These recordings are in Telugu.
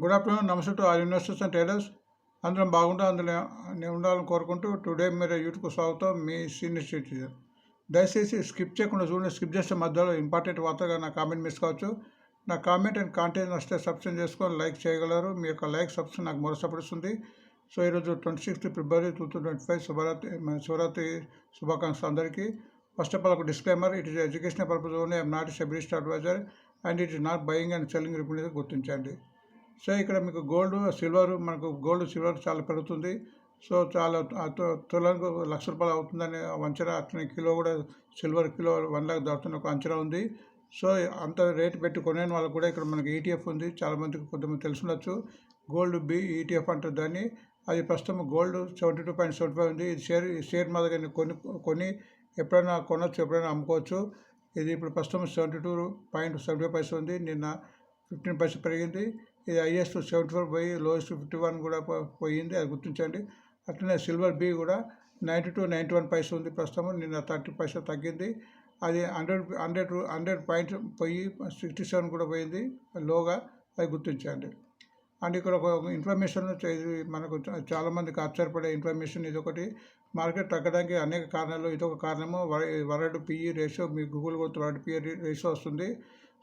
Good afternoon. నమస్తే to all investors and traders. అందరం బాగుంటూ అందులో నేను ఉండాలని కోరుకుంటూ టుడే మీరు యూట్యూబ్కు స్వాగతం. మీ సీనియర్ సిటిజన్. దయచేసి స్కిప్ చేయకుండా చూడండి. స్కిప్ చేస్తే మధ్యలో ఇంపార్టెంట్ వార్తగా నా కామెంట్ మిస్ కావచ్చు. నా కామెంట్ అండ్ కాంటెంట్ వస్తే సబ్స్క్రైబ్ చేసుకొని లైక్ చేయగలరు. మీ యొక్క లైక్ సబ్స్క్రైబ్ నాకు మరోసపడుతుంది. సో ఈరోజు 26 ఫిబ్రవరి 2025 శివరాత్రి శుభాకాంక్షలు అందరికీ. ఫస్ట్ ఆఫ్ ఆల్ ఒక disclaimer, it is educational purpose only. I'm not SEBI list advisor and it is not buying and selling report గుర్తించండి. సో ఇక్కడ మీకు గోల్డ్ సిల్వర్ చాలా పెరుగుతుంది. సో చాలా తులకు ₹1,00,000 అవుతుందని అంచనా. అట్లనే కిలో కూడా సిల్వర్ కిలో 1,00,000 దాటుతున్న ఒక అంచనా ఉంది. సో అంత రేటు పెట్టి కొనే వాళ్ళకి కూడా ఇక్కడ మనకి ఈటీఎఫ్ ఉంది. చాలామందికి కొంతమంది తెలుసుండొచ్చు. గోల్డ్ బి ఈటీఎఫ్ అంటారు దాన్ని. అది ప్రస్తుతం గోల్డ్ 72.75 ఉంది. ఇది షేర్ మాదిరిగా కొని ఎప్పుడైనా కొనవచ్చు, ఎప్పుడైనా అమ్ముకోవచ్చు. ఇది ఇప్పుడు ప్రస్తుతం 72.75 ఉంది. నిన్న 15 పైసలు పెరిగింది. ఇది హైయెస్ట్ 74 పోయి లోయెస్ట్ 51 కూడా పోయింది, అది గుర్తించండి. అట్లనే సిల్వర్ బి కూడా 92-91 పైసలు ఉంది ప్రస్తుతం. నిన్న 30 పైసలు తగ్గింది. అది 100 పాయింట్ పోయి 67 కూడా పోయింది లోగా, అది గుర్తించండి. అండ్ ఇక్కడ ఒక ఇన్ఫర్మేషన్ ఇది మనకు చాలామందికి ఆశ్చర్యపడే ఇన్ఫర్మేషన్. ఇది ఒకటి, మార్కెట్ తగ్గడానికి అనేక కారణాలు. ఇదొక కారణము. వరల్డ్ పిఈ రేషియో, మీ గూగుల్ కొత్త వరల్డ్ పిఈ రేషియో వస్తుంది.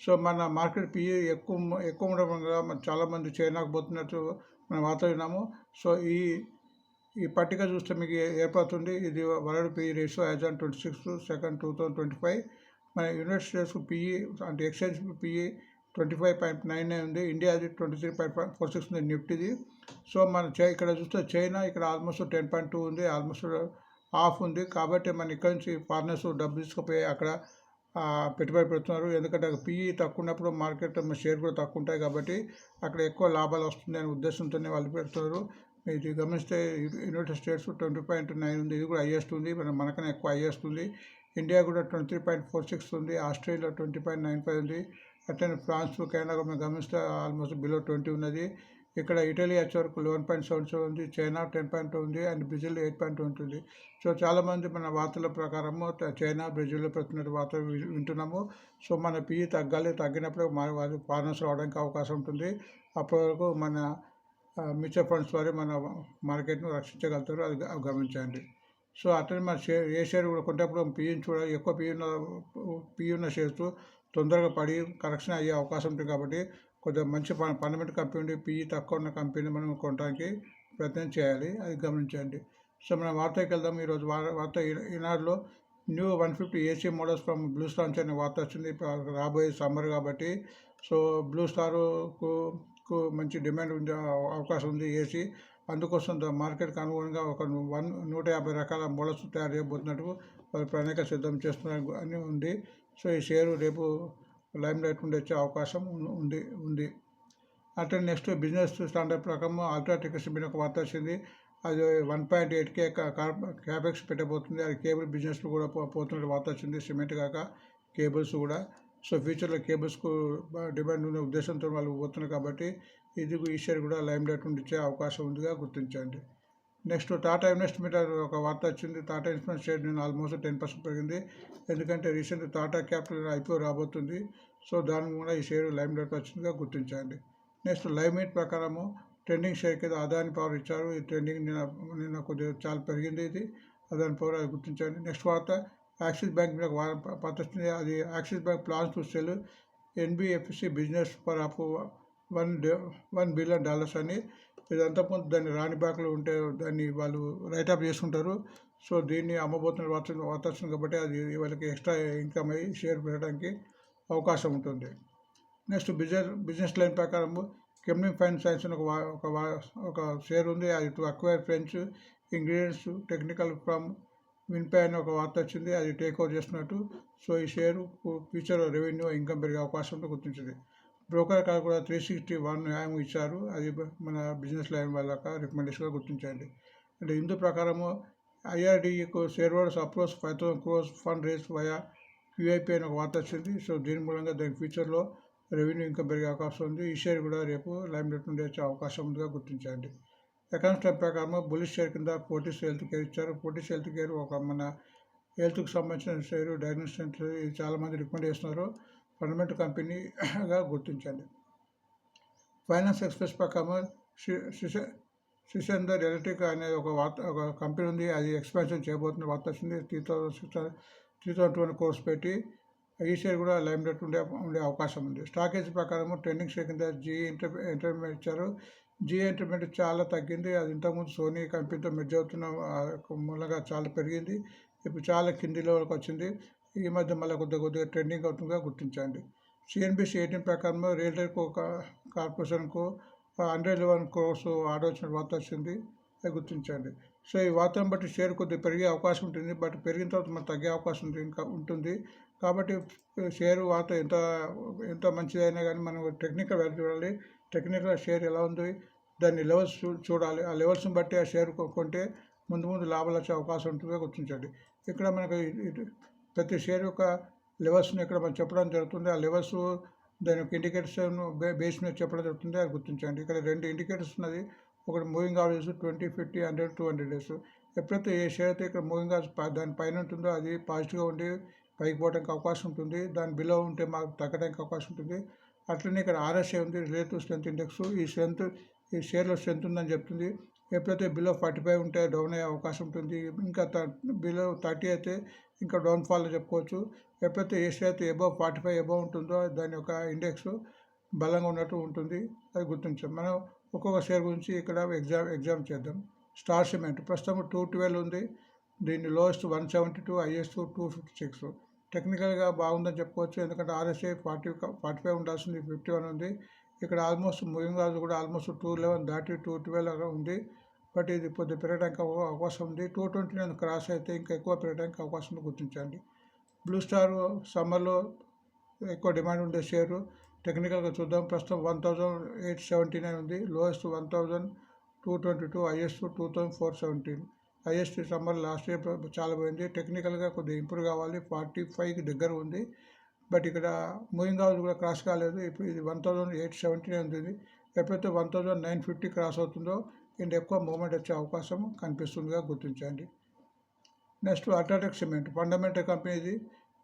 సో మన మార్కెట్ పిఈ ఎక్కువ ఉండడం వల్ల చాలామంది చైనాకు పోతున్నట్టు మనం వార్తలు. సో ఈ పట్టిక చూస్తే మీకు ఏర్పడుతుంది. ఇది world PE ratio as on 26/2/2025. మన యునైటెడ్ స్టేట్స్ పిఈ అంటే ఎక్స్చేంజ్ పిఈ 25.99 ఉంది. ఇండియా అది 23.46 ఉంది నిఫ్టీది. సో మన ఇక్కడ చూస్తే చైనా ఇక్కడ ఆల్మోస్ట్ 10.2 ఉంది, ఆల్మోస్ట్ హాఫ్ ఉంది. కాబట్టి మన ఇక్కడ నుంచి ఫారినర్స్ డబ్బు తీసుకుపోయి అక్కడ పెట్టుబడి పెడుతున్నారు. ఎందుకంటే పిఈ తక్కువ ఉన్నప్పుడు మార్కెట్ షేర్ కూడా తక్కువ ఉంటాయి కాబట్టి అక్కడ ఎక్కువ లాభాలు వస్తుంది అనే ఉద్దేశంతోనే వాళ్ళు పెడుతున్నారు. ఇది గమనిస్తే యునైటెడ్ స్టేట్స్ 20.9 ఉంది, ఇది కూడా హైయెస్ట్ ఉంది, మనకన్నా ఎక్కువ హైయెస్ట్ ఉంది. ఇండియా కూడా 23.46 ఉంది, ఆస్ట్రేలియా 20.95 ఉంది. అట్లనే ఫ్రాన్స్, కెనడా కూడా గమనిస్తే ఆల్మోస్ట్ బిలో 20 ఉన్నది. ఇక్కడ ఇటలీ వచ్చే వరకు 11.77 ఉంది, చైనా 10.2 ఉంది అండ్ బ్రెజిల్ 8.2 ఉంది. సో చాలామంది మన వార్తల ప్రకారము చైనా, బ్రెజిల్లో పెడుతున్న వార్తలు వింటున్నాము. సో మన పిఈ తగ్గినప్పుడు వాళ్ళు ఫారినర్స్ రావడానికి అవకాశం ఉంటుంది. అప్పటి వరకు మన మ్యూచువల్ ఫండ్స్ ద్వారా మన మార్కెట్ను రక్షించగలుగుతారు, అది గమనించండి. సో అట్లనే మన ఏ షేర్ కూడా కొంటప్పుడు పిఈని చూడాలి. ఎక్కువ పిఈ ఉన్న షేర్స్ తొందరగా పడి కరెక్షన్ అయ్యే అవకాశం ఉంటుంది. కాబట్టి కొద్దిగా మంచి ఫండమెంటల్ కంపెనీ, పిఈ తక్కువ ఉన్న కంపెనీ మనం కొనడానికి ప్రయత్నం చేయాలి, అది గమనించండి. సో మనం వార్తకి వెళ్దాం. ఈరోజు వార్త ఈనాడులో new 150 AC models from blue star అనే వార్త వచ్చింది. రాబోయే సమ్మర్ కాబట్టి సో బ్లూ స్టార్కు మంచి డిమాండ్ ఉండే అవకాశం ఉంది ఏసీ. అందుకోసం మార్కెట్కి అనుగుణంగా ఒక 150 రకాల మోడల్స్ తయారు చేయబోతున్నట్టు వాళ్ళు ప్రణాళిక సిద్ధం చేస్తున్నారు అని ఉంది. సో ఈ షేరు రేపు లైమ్ లైట్ ఉండే వచ్చే అవకాశం ఉంది. అట్లా నెక్స్ట్ బిజినెస్ స్టాండర్డ్ ప్రకారం అల్ట్రాటెక్ సిమెంట్ ఒక వార్త వచ్చింది. అది 1.8K క్యాపెక్స్ పెట్టబోతుంది. అది కేబుల్ బిజినెస్లో కూడా పోతున్న వార్త వచ్చింది, సిమెంట్ కాక కేబుల్స్ కూడా. సో ఫ్యూచర్లో కేబుల్స్కు డిమాండ్ ఉన్న ఉద్దేశంతో వాళ్ళు పోతున్నారు కాబట్టి ఈ షేర్ కూడా లైమ్ లైట్ ఉండిచ్చే అవకాశం ఉందిగా గుర్తించండి. నెక్స్ట్ టాటా ఇన్వెస్ట్మెంట్ ఒక వార్త వచ్చింది. టాటా ఇన్వెస్ట్మెంట్ షేర్ నేను ఆల్మోస్ట్ 10% పెరిగింది. ఎందుకంటే రీసెంట్ టాటా క్యాపిటల్ ఐపీఓ రాబోతుంది. సో దాని కూడా ఈ షేర్ లైమ్ లైట్ వచ్చిందిగా గుర్తించండి. నెక్స్ట్ లైవ్ మీట్ ప్రకారము ట్రెండింగ్ షేర్ కింద అదాని పవర్ ఇచ్చారు. ఈ ట్రెండింగ్ నిన్న కొద్దిగా చాలా పెరిగింది. ఇది అదాని పవర్, అది గుర్తించండి. నెక్స్ట్ వార్త యాక్సిస్ బ్యాంక్ మీద వార్త వచ్చింది. అది axis bank plans to cell NBFC business for up $1 billion అని. ఇదంతా కొంత దాన్ని రాని బ్యాంకులు ఉంటే దాన్ని వాళ్ళు రైటప్ చేసుకుంటారు. సో దీన్ని అమ్మబోతున్న వార్త వచ్చింది కాబట్టి అది వాళ్ళకి ఎక్స్ట్రా ఇన్కమ్ అయ్యి షేర్ పెరగడానికి అవకాశం ఉంటుంది. నెక్స్ట్ బిజినెస్ లైన్ ప్రకారం కెమ్లిన్ ఫైన్ సైన్స్ ఒక షేర్ ఉంది. అది to acquire French ingredients technical from విన్పై అని ఒక వార్త వచ్చింది, అది టేక్ ఓవర్ చేస్తున్నట్టు. సో ఈ షేరు ఫ్యూచర్ రెవెన్యూ ఇన్కమ్ పెరిగే అవకాశంతో గుర్తించింది. బ్రోకర్ కాల్ కూడా 361 న్యాయం ఇచ్చారు, అది మన బిజినెస్ లైన్ వాళ్ళక రికమెండేషన్గా గుర్తించండి. అంటే ఇందు ప్రకారము ఐఆర్డీఈకు share holders approach 5,000 crores fund raise via QIP అని ఒక వార్త వచ్చింది. సో దీని మూలంగా దాని ఫ్యూచర్లో రెవెన్యూ ఇన్కమ్ పెరిగే అవకాశం ఉంది. ఈ షేర్ కూడా రేపు లైమ్ లైట్ నుండి వచ్చే అవకాశం ఉందిగా గుర్తించండి. అకౌంట్స్ టైం ప్రకారం బులిష్ షేర్ కింద ఫోర్టిస్ హెల్త్ కేర్ ఇచ్చారు. ఫోర్టిస్ హెల్త్ కేర్ ఒక మన హెల్త్కి సంబంధించిన షేరు, డయాగ్నోస్టిక్ సెంటర్, ఇది చాలామంది రికమెండ్ చేస్తున్నారు. ఫండమెంటల్ కంపెనీగా గుర్తించండి. ఫైనాన్స్ ఎక్స్ప్రెస్ ప్రకారం సిసెందర్ ఎలక్ట్రిక్ అనే ఒక కంపెనీ ఉంది. అది ఎక్స్పాన్షన్ చేయబోతున్న వార్త వచ్చింది. 3,020 కోర్స్ పెట్టి ఈ షేర్ కూడా లైమ్ రేట్ ఉండే అవకాశం ఉంది. స్టాకేజ్ ప్రకారం ట్రెండింగ్ షేర్ కింద జిఈ ఎంటర్టైన్మెంట్ ఇచ్చారు. జిఈ ఎంటర్టైన్మెంట్ చాలా తగ్గింది. అది ఇంతకుముందు సోనీ కంపెనీతో మెర్జ్ అవుతున్న మూలంగా చాలా పెరిగింది. ఇప్పుడు చాలా కింది లెవెల్కి వచ్చింది. ఈ మధ్య మళ్ళీ కొద్దిగా ట్రెండింగ్ అవుతుందిగా గుర్తించండి. సిఎన్బిసి 18 ప్రకారం రియల్టెల్ కార్పొరేషన్కు 111 crores ఆర్డర్ వచ్చిన వార్త వచ్చింది. అది గుర్తించండి. సో ఈ వార్తను బట్టి షేర్ కొద్దిగా పెరిగే అవకాశం ఉంటుంది. బట్ పెరిగిన తర్వాత మనకు తగ్గే అవకాశం ఉంటుంది. కాబట్టి షేర్ వార్త ఎంత మంచిదైనా కానీ మనం టెక్నికల్ వాల్యూ చూడాలి. టెక్నికల్ షేర్ ఎలా ఉంది, దాన్ని లెవెల్స్ చూడాలి. ఆ లెవెల్స్ని బట్టి ఆ షేర్ కొంటే ముందు లాభాలు వచ్చే అవకాశం ఉంటుందో గుర్తించండి. ఇక్కడ మనకు ప్రతి షేర్ యొక్క లెవెల్స్ని ఇక్కడ మనం చెప్పడం జరుగుతుంది. ఆ లెవెల్స్ దాని యొక్క ఇండికేటర్స్ బేస్ మీద చెప్పడం జరుగుతుంది. అది గుర్తించండి. ఇక్కడ 2 ఇండికేటర్స్ ఉన్నది. ఒకటి మూవింగ్ యావరేజ్ 20, 50, 100, 200 డేస్. ఎప్పుడైతే ఏ షేర్ అయితే ఇక్కడ మూవింగ్ యావరేజ్ దాని పైన ఉంటుందో అది పాజిటివ్గా ఉండి పైకి పోవడానికి అవకాశం ఉంటుంది. దాని బిలో ఉంటే మాకు తగ్గడానికి అవకాశం ఉంటుంది. అట్లనే ఇక్కడ ఆర్ఎస్ఐ ఉంది, రిలేటివ్ స్ట్రెంత్ ఇండెక్స్. ఈ షేర్లో స్ట్రెంత్ ఉందని చెప్తుంది. ఎప్పుడైతే బిలో 45 ఉంటే డౌన్ అయ్యే అవకాశం ఉంటుంది. ఇంకా బిలో 30 అయితే ఇంకా డౌన్ఫాల్ చెప్పుకోవచ్చు. ఎప్పుడైతే ఏ షేర్ అయితే అబవ్ 45 ఉంటుందో దాని యొక్క ఇండెక్స్ బలంగా ఉన్నట్టు ఉంటుంది. అది గుర్తించాం. మనం ఒక్కొక్క షేర్ గురించి ఇక్కడ ఎగ్జామ్ చేద్దాం. స్టార్ సిమెంట్ ప్రస్తుతం 212 ఉంది. దీన్ని లోయెస్ట్ 172, హైయెస్ట్ 256. టెక్నికల్గా బాగుందని చెప్పుకోవచ్చు. ఎందుకంటే ఆర్ఎస్ఐ 45 ఉండాల్సింది 51 ఉంది. ఇక్కడ ఆల్మోస్ట్ మూవింగ్ యావరేజ్ కూడా ఆల్మోస్ట్ 211 దాటి 212 ఉంది. బట్ ఇది కొద్దిగా పెరగడానికి అవకాశం ఉంది. 220 క్రాస్ అయితే ఇంకా ఎక్కువ పెరగడానికి అవకాశం ఉంది, గుర్తించండి. బ్లూ స్టార్ సమ్మర్లో ఎక్కువ డిమాండ్ ఉండే షేరు. టెక్నికల్గా చూద్దాం. ప్రస్తుతం 1,879 ఉంది. Lowest 1,222, highest 2,417. Highest summer last year చాలా పోయింది. టెక్నికల్గా కొద్దిగా ఇంప్రూవ్ కావాలి. 45కి దగ్గర ఉంది. బట్ ఇక్కడ మూవింగ్ యావరేజ్ కూడా క్రాస్ కాలేదు. ఇప్పుడు ఇది 1,879 ఉంది. ఎప్పుడైతే 1,950 క్రాస్ అవుతుందో ఇంత ఎక్కువ మూవ్మెంట్ వచ్చే అవకాశం కనిపిస్తుందిగా గుర్తించండి. Next UltraTech cement fundamental company. ఇది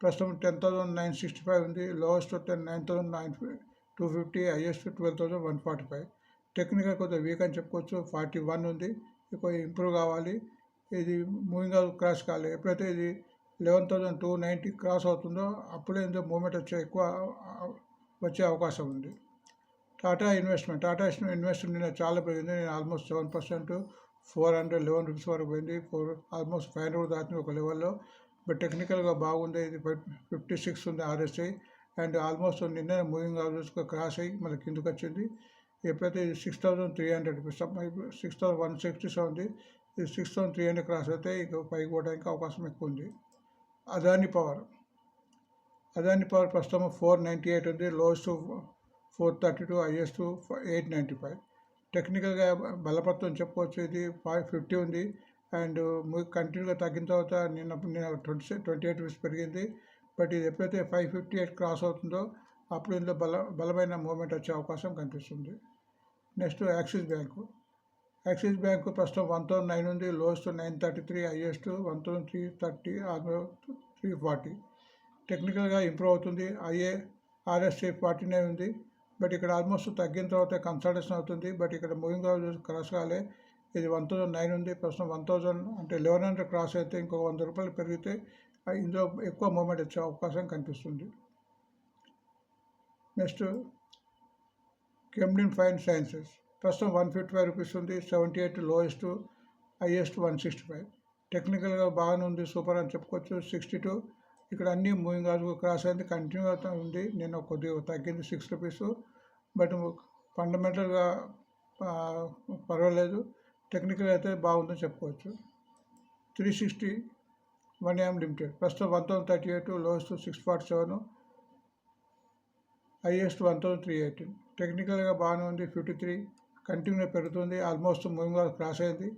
ప్రస్తుతం 10,965 ఉంది. Lowest 9,250, highest 12,145. టెక్నికల్ కొద్దిగా వీక్ అని చెప్పుకోవచ్చు. 41 ఉంది. ఎక్కువ ఇంప్రూవ్ కావాలి. ఇది మూవింగ్ యావరేజ్ క్రాస్ కాలేదు. ఎప్పుడైతే ఇది 11,290 క్రాస్ అవుతుందో అప్పుడే ఇందులో మూవ్మెంట్ వచ్చే అవకాశం ఉంది. టాటా ఇన్వెస్ట్మెంట్ నిన్న చాలా పెరిగింది. నేను ఆల్మోస్ట్ 7%, 411 రూపీస్ వరకు పోయింది. ఆల్మోస్ట్ 500 దాటిన ఒక లెవెల్లో. బట్ టెక్నికల్గా బాగుంది. ఇది 56 ఉంది ఆర్ఎస్ఐ. అండ్ ఆల్మోస్ట్ నిన్న మూవింగ్ యావరేజ్ క్రాస్ అయ్యి మళ్ళీ కిందకి వచ్చింది. ఎప్పుడైతే ఇది 6,300 రూపీస్ 6,167 ఉంది. ఇది 6,300 క్రాస్ అయితే ఇక పైకి పోవడానికి అవకాశం ఎక్కువ ఉంది. అదాని పవర్ ప్రస్తుతం 498 ఉంది. Lowest 432, highest 895. టెక్నికల్గా బలపడుతుంది చెప్పుకోవచ్చు. ఇది 550 ఉంది. అండ్ కంటిన్యూగా తగ్గిన తర్వాత నిన్న 28 రూపీస్ పెరిగింది. బట్ ఇది ఎప్పుడైతే 558 క్రాస్ అవుతుందో అప్పుడు ఇందులో బలమైన మూవ్మెంట్ వచ్చే అవకాశం కనిపిస్తుంది. నెక్స్ట్ యాక్సిస్ బ్యాంకు ప్రస్తుతం 1,009 ఉంది. Lowest 933, highest 1,330, 340. టెక్నికల్గా ఇంప్రూవ్ అవుతుంది. ఆర్ఎస్ఐ 49 ఉంది. బట్ ఇక్కడ ఆల్మోస్ట్ తగ్గిన తర్వాత కన్సల్టేషన్ అవుతుంది. బట్ ఇక్కడ మూవింగ్ యావరేజ్ క్రాస్ కాలే. ఇది 1,009 ఉంది. ప్రస్తుతం 1,000 అంటే 1,100 క్రాస్ అయితే ఇంకో 100 రూపాయలు పెరిగితే ఇందులో ఎక్కువ మూవ్మెంట్ వచ్చే అవకాశం కనిపిస్తుంది. నెక్స్ట్ కెమ్లిన్ ఫైన్ సైన్సెస్ ప్రస్తుతం 155 రూపీస్ ఉంది. 78 లోయెస్ట్, హైయెస్ట్ 165. టెక్నికల్గా బాగానే ఉంది. సూపర్ అని చెప్పుకోవచ్చు. 62 ఇక్కడ అన్ని మూవింగ్ యావరేజ్ క్రాస్ అయింది. కంటిన్యూగా ఉంది. నేను కొద్దిగా తగ్గింది 6 రూపీస్. బట్ ఫండమెంటల్గా పర్వాలేదు. టెక్నికల్ అయితే బాగుందని చెప్పుకోవచ్చు. 360 1AM లిమిటెడ్ ప్రస్తుతం 1,038, లోయెస్ట్ 647, హైయెస్ట్ 1,318. టెక్నికల్గా బాగానే ఉంది. 53 కంటిన్యూ పెరుగుతుంది. ఆల్మోస్ట్ మూవింగ్ యావరేజ్ క్రాస్ అయింది.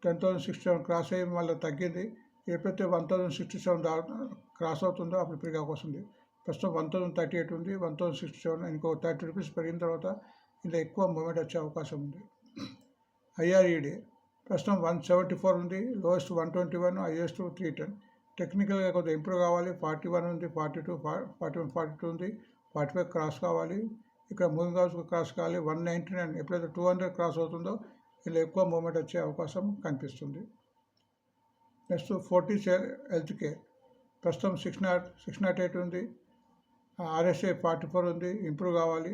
10,067 క్రాస్ అయ్యి మళ్ళీ తగ్గింది. ఎప్పుడైతే 1,067 క్రాస్ అవుతుందో అప్పుడు పెరిగే అవకాశం ఉంది. ప్రస్తుతం 1,038 ఉంది. 1,067 ఇంకో 30 రూపీస్ పెరిగిన తర్వాత ఇందులో ఎక్కువ మూవ్మెంట్ వచ్చే అవకాశం ఉంది. ఐఆర్ఈడి ప్రస్తుతం 174 ఉంది. Lowest 121, highest 310. టెక్నికల్గా కొద్దిగా ఇంప్రూవ్ కావాలి. 41 ఉంది. 42, 41, 42 ఉంది. 45 క్రాస్ కావాలి. ఇక్కడ మూవింగ్ హౌస్ క్రాస్ కావాలి 199. ఎప్పుడైతే 200 క్రాస్ అవుతుందో ఇలా ఎక్కువ మూమెంట్ వచ్చే అవకాశం కనిపిస్తుంది. నెక్స్ట్ ఫోర్టీస్ హెల్త్ కేర్ ప్రస్తుతం 608 ఉంది. RSI 44 ఉంది, ఇంప్రూవ్ కావాలి.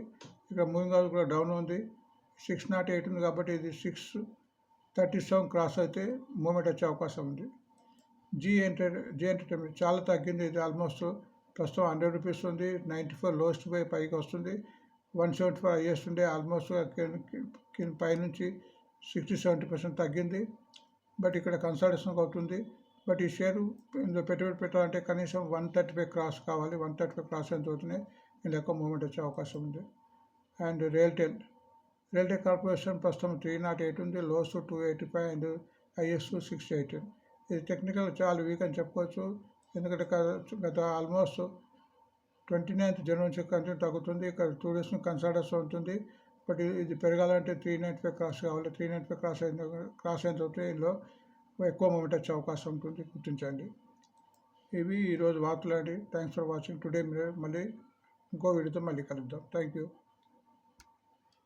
ఇక్కడ మూవింగ్ హౌస్ కూడా డౌన్ ఉంది. 608 ఉంది కాబట్టి ఇది 637 క్రాస్ అయితే మూమెంట్ వచ్చే అవకాశం ఉంది. జీ ఎంటర్టైన్మెంట్ చాలా తగ్గింది. ఇది ఆల్మోస్ట్ ప్రస్తుతం 100 రూపీస్ ఉంది. 94 లోయెస్ట్ పోయి పైకి వస్తుంది. 174 హైయెస్ట్ ఉండే ఆల్మోస్ట్ పైనుంచి 60-70% తగ్గింది. బట్ ఇక్కడ కన్సల్టేషన్ అవుతుంది. బట్ ఈ షేరు ఇందులో పెట్టుబడి పెట్టాలంటే కనీసం 135 క్రాస్ కావాలి. 135 క్రాస్ ఎంత అవుతున్నాయి ఇందులో ఎక్కువ మూమెంట్ వచ్చే అవకాశం ఉంది. అండ్ రియల్టెల్ కార్పొరేషన్ ప్రస్తుతం 308 ఉంది, లోస్ 285 అండ్ హైయెస్ట్ 618. ఇది టెక్నికల్ చాలా వీక్ అని చెప్పుకోవచ్చు. ఎందుకంటే గత ఆల్మోస్ట్ 29th జనవరి నుంచి కంటిన్యూ తగ్గుతుంది. ఇక్కడ 2 days కన్సల్టేషన్ ఉంటుంది. బట్ ఇది పెరగాలంటే 395 క్రాస్ కావాలి. 395 క్రాస్ అయిన తర్వాత ఇందులో ఎక్కువ మూమెంట్ వచ్చే అవకాశం ఉంటుంది, గుర్తించండి. ఇవి ఈరోజు వార్తలు అండి. Thanks for watching today. మళ్ళీ ఇంకో వీడియోతో మళ్ళీ కలుద్దాం. Thank you.